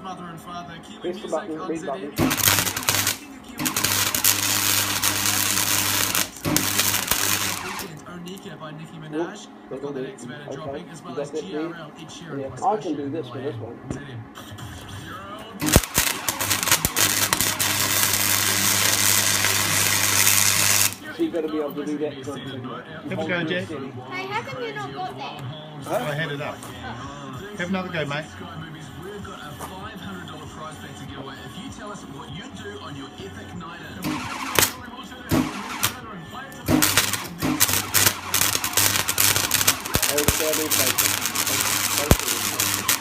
mother and father. Kiwi Press the music button, on big ZN. button. Onika by Nicki Minaj. We've got the next matter dropping, as well You as got that GRL, there? Ed Sheeran. Yeah, plus I can Usher, do this for this ZN. one. So you've got to be able to do that. Have a go, Jack. Hey, how come you not got that? I had it up. Have another go, mate. We've got a $500 prize pack to give away if you tell us what you do on your epic night I will stay there,